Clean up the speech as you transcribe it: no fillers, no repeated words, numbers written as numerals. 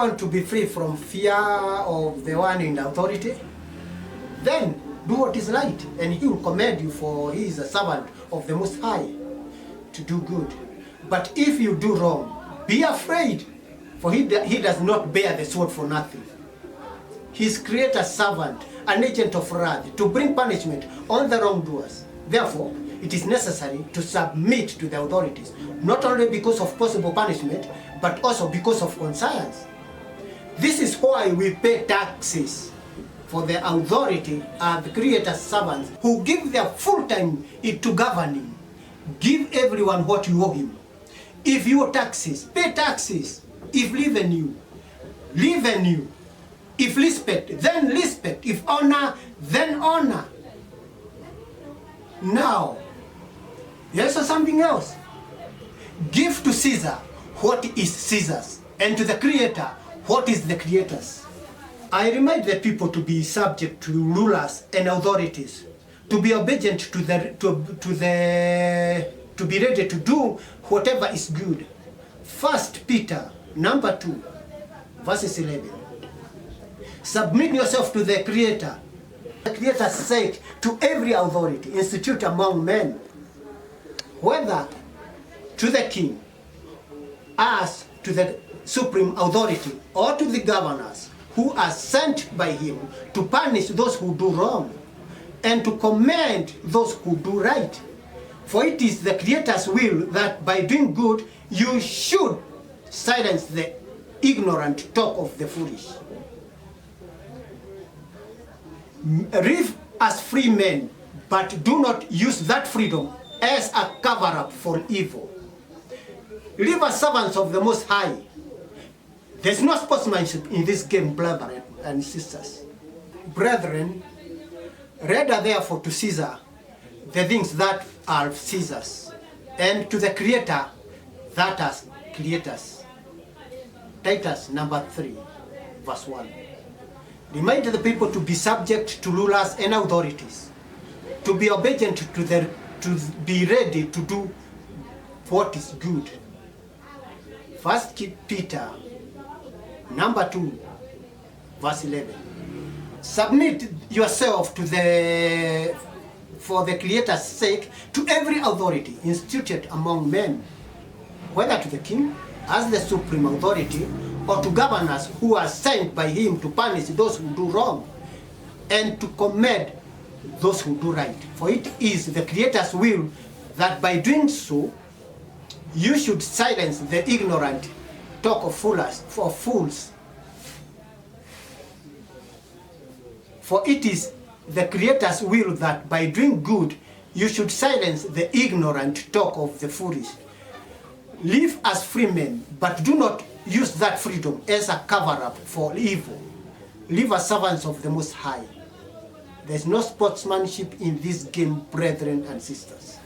want to be free from fear of the one in authority? Then do what is right, and he will commend you, for he is a servant of the Most High to do good. But if you do wrong, be afraid, for he does not bear the sword for nothing. He is creator's servant, an agent of wrath, to bring punishment on the wrongdoers. Therefore, it is necessary to submit to the authorities, not only because of possible punishment, but also because of conscience. This is why we pay taxes, for the authority are the creator's servants who give their full time to governing. Give everyone what you owe him. If you owe taxes, pay taxes. If revenue, revenue. If respect, then respect. If honor, then honor. Now, here's something else. Give to Caesar what is Caesar's, and to the Creator what is the Creator's. I remind the people to be subject to rulers and authorities, to be obedient to be ready to do whatever is good. 1 Peter number 2, verses 11. Submit yourself to the Creator, the Creator's sake, to every authority, institute among men, whether to the king, as to the supreme authority, or to the governors, who are sent by him to punish those who do wrong, and to commend those who do right. For it is the Creator's will that by doing good you should silence the ignorant talk of the foolish. Live as free men, but do not use that freedom as a cover-up for evil. Live as servants of the Most High. There's no sportsmanship in this game, brethren and sisters. Brethren, render therefore to Caesar the things that are Caesar's, and to the Creator that are creators. Titus number 3, verse 1. Remind the people to be subject to rulers and authorities, to be obedient to be ready to do what is good. 1 Peter number 2, verse 11. Submit yourself for the Creator's sake, to every authority instituted among men, whether to the king as the supreme authority, or to governors who are sent by him to punish those who do wrong, and to commend those who do right. For it is the Creator's will that by doing so, you should silence the ignorant talk of fools. For it is the Creator's will that by doing good, you should silence the ignorant talk of the foolish. Live as free men, but do not use that freedom as a cover-up for evil. Live as servants of the Most High. There's no sportsmanship in this game, brethren and sisters.